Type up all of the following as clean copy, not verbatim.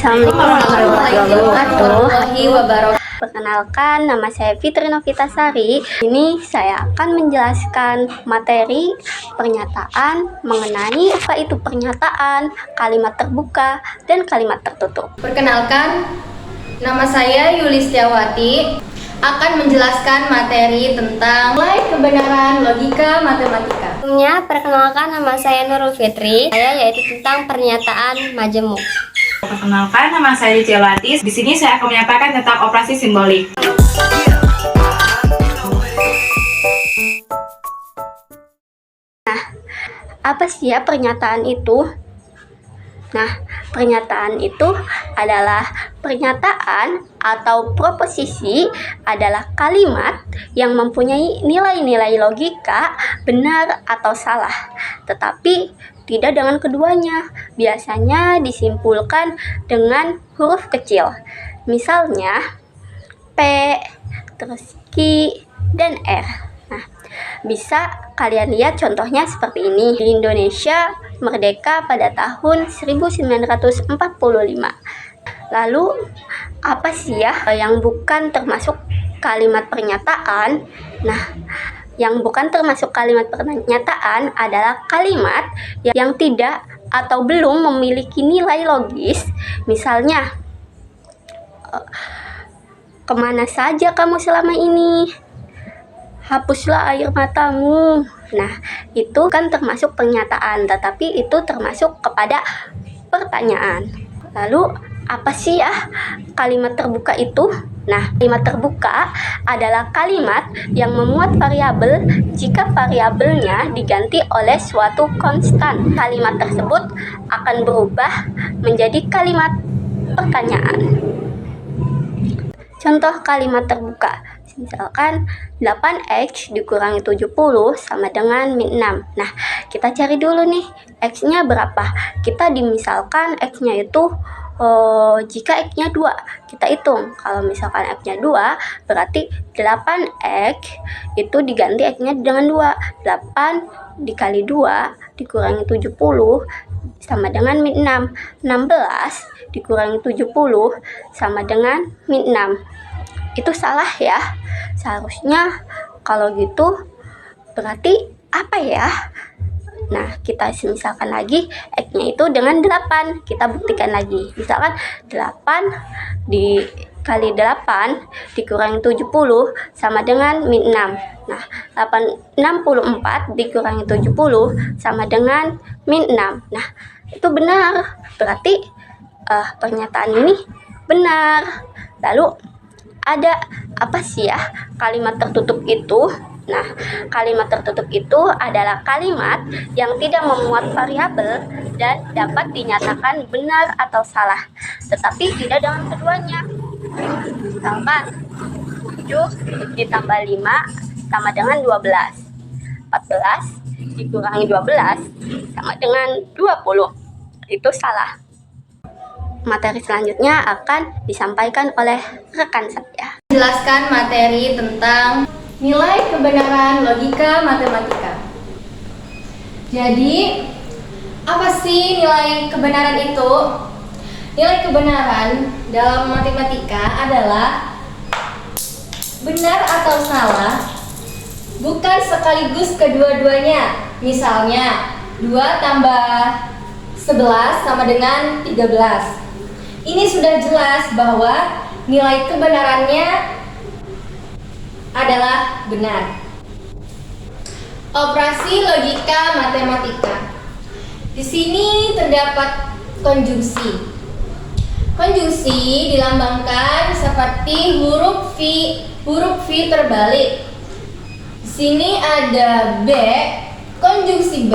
Assalamualaikum warahmatullahi wabarakatuh. Perkenalkan, nama saya Fitri Novitasari. Ini saya akan menjelaskan materi pernyataan mengenai apa itu pernyataan, kalimat terbuka, dan kalimat tertutup. Perkenalkan, nama saya Yulistiawati akan menjelaskan materi tentang nilai kebenaran logika matematika. Perkenalkan, nama saya Nurul Fitri. Saya yaitu tentang pernyataan majemuk. Perkenalkan, nama saya Cielati. Di sini saya akan menyampaikan tentang operasi simbolik. Nah, apa sih ya pernyataan itu? Nah, pernyataan itu adalah pernyataan atau proposisi adalah kalimat yang mempunyai nilai-nilai logika benar atau salah, tetapi tidak dengan keduanya. Biasanya disimpulkan dengan huruf kecil. Misalnya P, terus Q, dan R. Nah, bisa kalian lihat contohnya seperti ini. Di Indonesia merdeka pada tahun 1945. Lalu, apa sih ya yang bukan termasuk kalimat pernyataan? Nah, yang bukan termasuk kalimat pernyataan adalah kalimat yang tidak atau belum memiliki nilai logis. Misalnya, kemana saja kamu selama ini? Hapuslah air matamu. Nah, itu kan termasuk pernyataan, tetapi itu termasuk kepada pertanyaan. Lalu, apa sih ya kalimat terbuka itu? Nah, kalimat terbuka adalah kalimat yang memuat variabel jika variabelnya diganti oleh suatu konstan. Kalimat tersebut akan berubah menjadi kalimat pertanyaan. Contoh kalimat terbuka. Misalkan 8X dikurangi 70 sama dengan min 6. Nah, kita cari dulu nih X-nya berapa. Kita dimisalkan X-nya itu jika X-nya 2, kita hitung. Kalau misalkan X-nya 2, berarti 8X itu diganti X-nya dengan 2. 8 dikali 2 dikurangi 70 sama dengan min 6. 16 dikurangi 70 sama dengan min 6. Itu salah ya. Seharusnya kalau gitu berarti apa ya? Nah, kita misalkan lagi X-nya itu dengan 8. Kita buktikan lagi. Misalkan 8 dikali 8 dikurangi 70 sama dengan min 6. Nah, 64 dikurangi 70 sama dengan min 6. Nah, itu benar. Berarti pernyataan ini benar. Lalu ada apa sih ya kalimat tertutup itu? Nah, kalimat tertutup itu adalah kalimat yang tidak memuat variabel dan dapat dinyatakan benar atau salah, tetapi tidak dengan keduanya. Misalkan 7 ditambah 5 sama dengan 12. 14 dikurangi 12 sama dengan 20. Itu salah. Materi selanjutnya akan disampaikan oleh rekan saya. Jelaskan materi tentang nilai kebenaran logika matematika. Jadi, apa sih nilai kebenaran itu? Nilai kebenaran dalam matematika adalah benar atau salah, bukan sekaligus kedua-duanya. Misalnya, 2 tambah 11 sama dengan 13. Ini sudah jelas bahwa nilai kebenarannya adalah benar. Operasi logika matematika. Di sini terdapat konjungsi. Konjungsi dilambangkan seperti huruf V terbalik. Di sini ada B, konjungsi B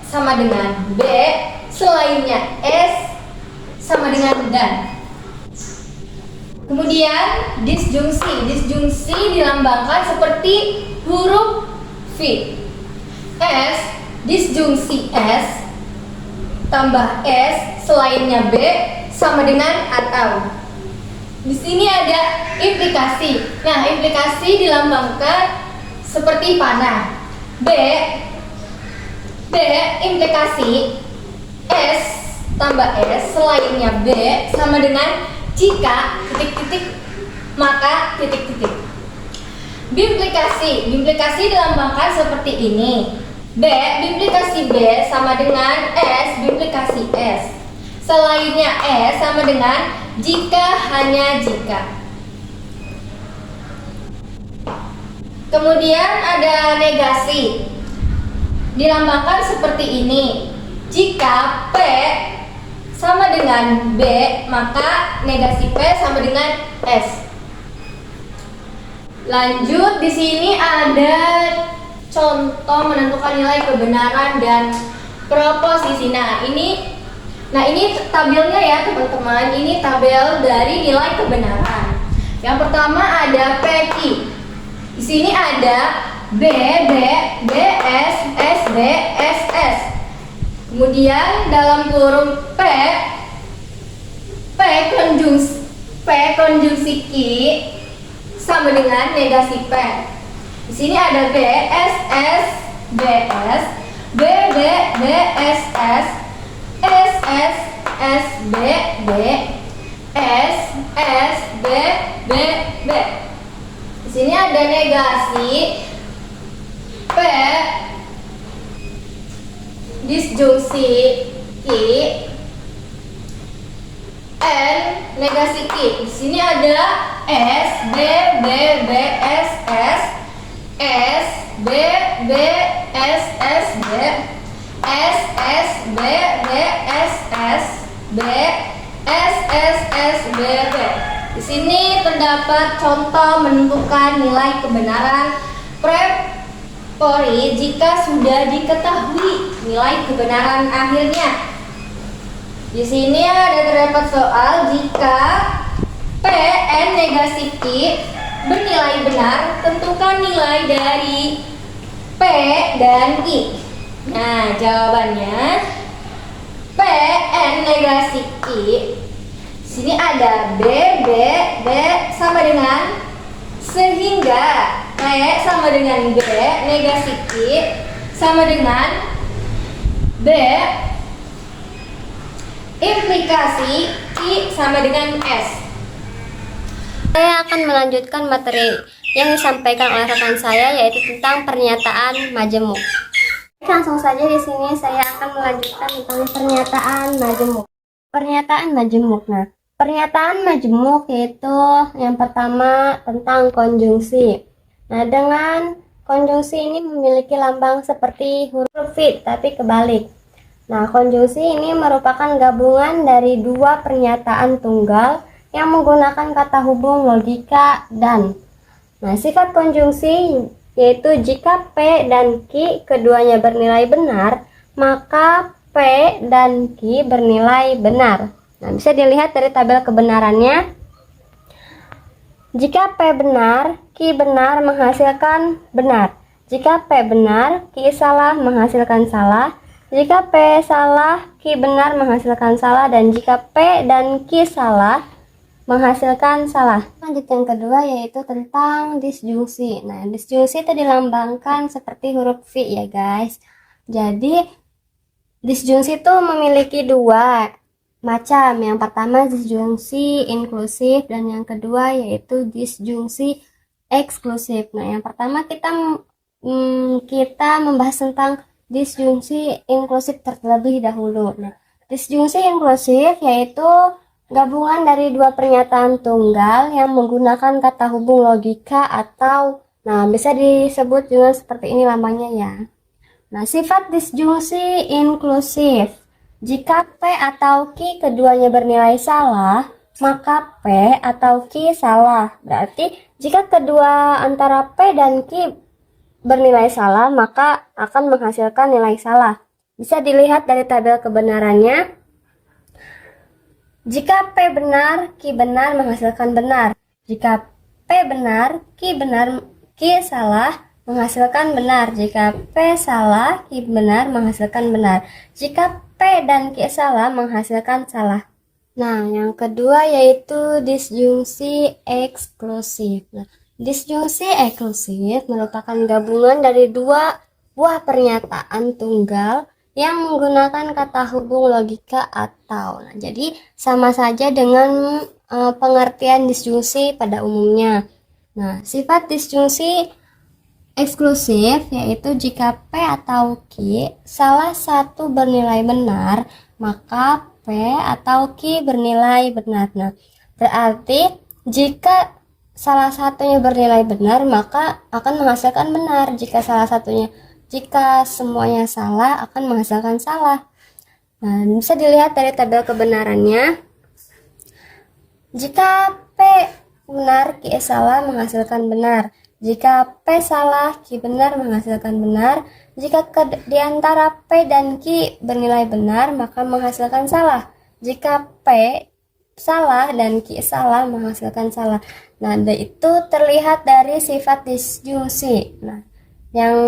sama dengan B, selainnya S sama dengan dan. Kemudian disjungsi dilambangkan seperti huruf V. S, disjungsi S tambah S selainnya B sama dengan atau. Di sini ada implikasi. Nah, implikasi dilambangkan seperti panah. B implikasi S tambah S selainnya B sama dengan jika titik-titik maka titik-titik. Bimplikasi. Bimplikasi dilambangkan seperti ini. B, bimplikasi B sama dengan S, bimplikasi S. Selainnya S sama dengan jika hanya jika. Kemudian ada negasi. Dilambangkan seperti ini. Jika P sama dengan B, maka negasi P sama dengan S. Lanjut, di sini ada contoh menentukan nilai kebenaran dan proposisi. Nah, ini tabelnya ya, teman-teman. Ini tabel dari nilai kebenaran. Yang pertama ada PQ. Di sini ada B, S, B, S. Kemudian dalam kurung P konjungsi Q sama dengan negasi P. Di sini ada B, S, B, S, B, S, B, S, B. Di sini ada negasi P, disjungsi Q, N, negasi Q. Di sini ada S, B, S, B, S, B, B. Di sini terdapat contoh menentukan nilai kebenaran prepori jika sudah diketahui nilai kebenaran akhirnya. Di sini terdapat soal jika P, N, negasi Q bernilai benar, tentukan nilai dari P dan Q. Nah, jawabannya P, N, negasi Q. Di sini ada B sama dengan sehingga P sama dengan B, negasi Q sama dengan B, implikasi Q sama dengan S. Saya akan melanjutkan materi yang disampaikan oleh rekan saya, yaitu tentang pernyataan majemuk. Langsung saja di sini saya akan melanjutkan tentang pernyataan majemuk. Pernyataan majemuk. Nah, pernyataan majemuk yaitu yang pertama tentang konjungsi. Nah, dengan konjungsi ini memiliki lambang seperti huruf V tapi kebalik. Nah, konjungsi ini merupakan gabungan dari dua pernyataan tunggal yang menggunakan kata hubung logika dan. Nah, sifat konjungsi yaitu jika P dan Q keduanya bernilai benar, maka P dan Q bernilai benar. Nah, bisa dilihat dari tabel kebenarannya. Jika P benar, Q benar menghasilkan benar. Jika P benar, Q salah menghasilkan salah. Jika P salah, Q benar menghasilkan salah. Dan jika P dan Q salah, menghasilkan salah. Lanjut yang kedua yaitu tentang disjungsi. Nah, disjungsi itu dilambangkan seperti huruf V ya guys. Jadi disjungsi itu memiliki dua macam. Yang pertama disjungsi inklusif dan yang kedua yaitu disjungsi eksklusif. Nah, yang pertama kita membahas tentang disjungsi inklusif terlebih dahulu. Nah, disjungsi inklusif yaitu gabungan dari dua pernyataan tunggal yang menggunakan kata hubung logika atau bisa disebut juga seperti ini lambangnya ya. Nah, sifat disjungsi inklusif. Jika P atau Q keduanya bernilai salah, maka P atau Q salah. Berarti jika kedua antara P dan Q bernilai salah, maka akan menghasilkan nilai salah. Bisa dilihat dari tabel kebenarannya. Jika P benar, Q benar menghasilkan benar. Jika P benar, Q salah menghasilkan benar. Jika P salah, Q benar menghasilkan benar. Jika P dan Q salah menghasilkan salah. Nah, yang kedua yaitu disjungsi eksklusif. Nah, disjungsi eksklusif merupakan gabungan dari dua buah pernyataan tunggal yang menggunakan kata hubung logika atau. Nah, jadi sama saja dengan pengertian disjungsi pada umumnya. Nah, sifat disjungsi eksklusif yaitu jika P atau Q salah satu bernilai benar, maka P atau Q bernilai benar. Nah, berarti jika salah satunya bernilai benar, maka akan menghasilkan benar. Jika semuanya salah, akan menghasilkan salah. Nah, bisa dilihat dari tabel kebenarannya. Jika P benar, Q salah, menghasilkan benar. Jika P salah, Q benar, menghasilkan benar. Jika di antara P dan Q bernilai benar, maka menghasilkan salah. Jika P salah dan Q salah, menghasilkan salah. Nah, itu terlihat dari sifat disjungsi. Nah, yang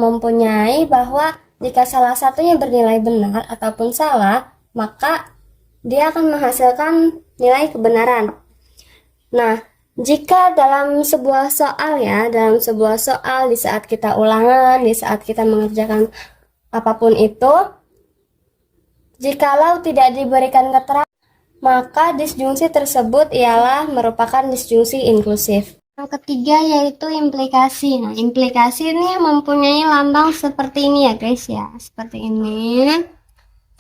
mempunyai bahwa jika salah satunya bernilai benar ataupun salah, maka dia akan menghasilkan nilai kebenaran. Nah, jika dalam sebuah soal di saat kita ulangan, di saat kita mengerjakan apapun itu, jikalau tidak diberikan keterangan, maka disjungsi tersebut ialah merupakan disjungsi inklusif. Yang ketiga yaitu implikasi. Nah, implikasi ini mempunyai lambang seperti ini ya guys ya, seperti ini.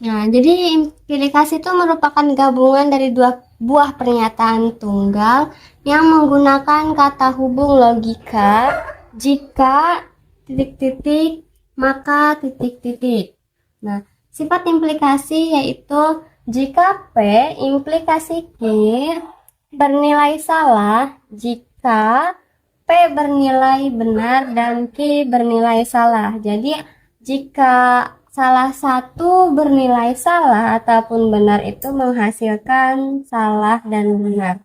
Nah, jadi implikasi itu merupakan gabungan dari dua buah pernyataan tunggal yang menggunakan kata hubung logika jika titik-titik maka titik-titik. Nah, sifat implikasi yaitu jika P implikasi Q bernilai salah jika P bernilai benar dan Q bernilai salah. Jadi jika salah satu bernilai salah ataupun benar itu menghasilkan salah dan benar.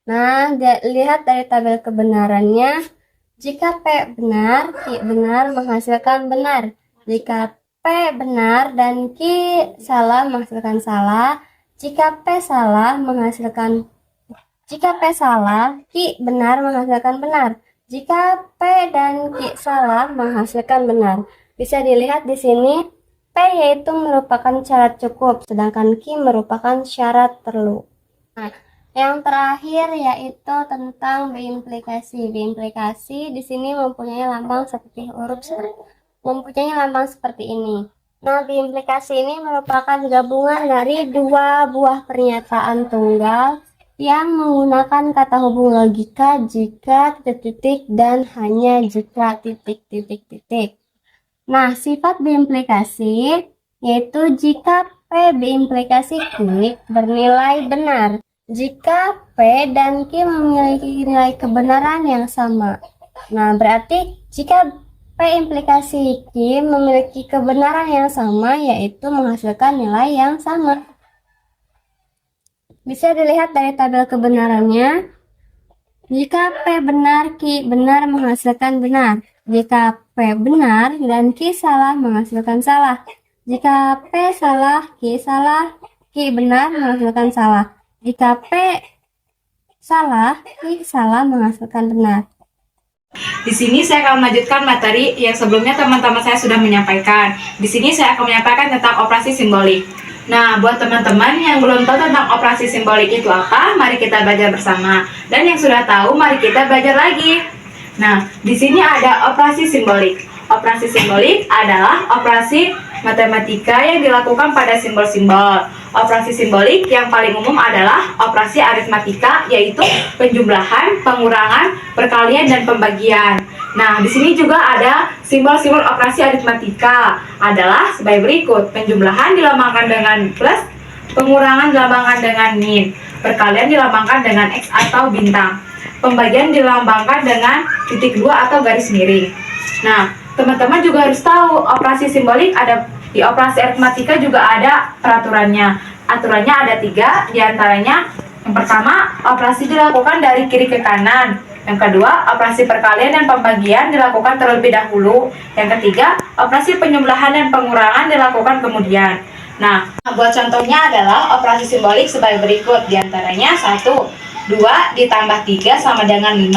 Nah, lihat dari tabel kebenarannya. Jika P benar, Q benar menghasilkan benar. Jika P benar dan Q salah menghasilkan salah. Jika P salah, Q benar menghasilkan benar. Jika P dan Q salah menghasilkan benar. Bisa dilihat di sini, P yaitu merupakan syarat cukup, sedangkan Q merupakan syarat perlu. Nah, yang terakhir yaitu tentang biimplikasi. Biimplikasi di sini mempunyai lambang seperti ini. Nah, biimplikasi ini merupakan gabungan dari dua buah pernyataan tunggal yang menggunakan kata hubung logika jika titik-titik dan hanya jika titik-titik. Nah, sifat biimplikasi yaitu jika P biimplikasi Q bernilai benar, jika P dan Q memiliki nilai kebenaran yang sama. Nah, berarti jika P implikasi Q memiliki kebenaran yang sama, yaitu menghasilkan nilai yang sama. Bisa dilihat dari tabel kebenarannya. Jika P benar, Q benar menghasilkan benar. Jika P benar dan Q salah menghasilkan salah. Jika P salah, Q salah, Q benar menghasilkan salah. Jika P salah, Q salah menghasilkan benar. Di sini saya akan melanjutkan materi yang sebelumnya teman-teman saya sudah menyampaikan. Di sini saya akan menyampaikan tentang operasi simbolik. Nah, buat teman-teman yang belum tahu tentang operasi simbolik itu apa, mari kita belajar bersama. Dan yang sudah tahu, mari kita belajar lagi. Nah, di sini ada operasi simbolik. Operasi simbolik adalah operasi matematika yang dilakukan pada simbol-simbol. Operasi simbolik yang paling umum adalah operasi aritmatika, yaitu penjumlahan, pengurangan, perkalian, dan pembagian. Nah, di sini juga ada simbol-simbol operasi aritmatika adalah sebagai berikut. Penjumlahan dilambangkan dengan plus, pengurangan dilambangkan dengan min, perkalian dilambangkan dengan X atau bintang, pembagian dilambangkan dengan titik 2 atau garis miring. Nah, teman-teman juga harus tahu operasi simbolik ada di operasi aritmatika juga ada peraturannya. Aturannya ada 3, diantaranya yang pertama, operasi dilakukan dari kiri ke kanan. Yang kedua, operasi perkalian dan pembagian dilakukan terlebih dahulu. Yang ketiga, operasi penjumlahan dan pengurangan dilakukan kemudian. Nah, buat contohnya adalah operasi simbolik sebagai berikut. Diantaranya 1, 2 ditambah 3 sama dengan 5.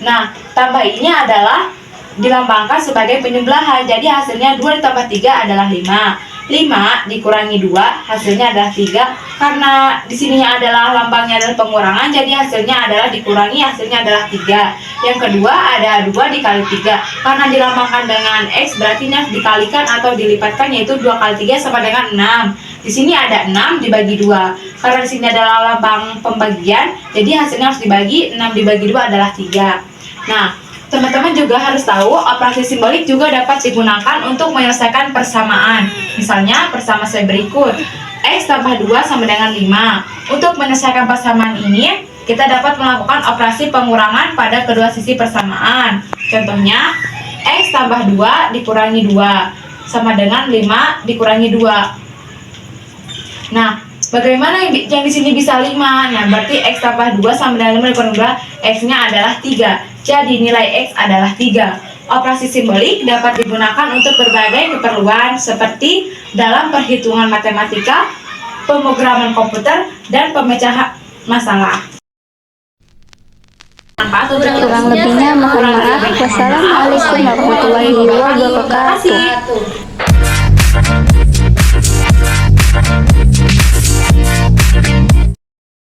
Nah, tambah ini adalah dilambangkan sebagai penjumlahan. Jadi hasilnya 2 ditambah 3 adalah 5. 5 dikurangi 2 hasilnya adalah 3. Karena di sininya adalah lambangnya adalah pengurangan, jadi hasilnya adalah dikurangi, hasilnya adalah 3. Yang kedua ada 2 dikali 3. Karena dilambangkan dengan X berarti ini harus dikalikan atau dilipatkan, yaitu 2 kali 3 sama dengan 6. Di sini ada 6 dibagi 2. Karena di sini adalah lambang pembagian, jadi hasilnya harus dibagi, 6 dibagi 2 adalah 3. Nah, teman-teman juga harus tahu operasi simbolik juga dapat digunakan untuk menyelesaikan persamaan. Misalnya persamaan saya berikut, X tambah 2 sama dengan 5. Untuk menyelesaikan persamaan ini, kita dapat melakukan operasi pengurangan pada kedua sisi persamaan. Contohnya, X tambah 2 dikurangi 2 sama dengan 5 dikurangi 2. Nah, bagaimana yang di sini bisa 5? Nah, berarti X tambah 2 sama dengan 5 dikurangi 2, X-nya adalah 3. Jadi nilai X adalah 3. Operasi simbolik dapat digunakan untuk berbagai keperluan seperti dalam perhitungan matematika, pemrograman komputer, dan pemecahan masalah. Kurang lebihnya mohon maaf. Wassalamualaikum warahmatullahi wabarakatuh.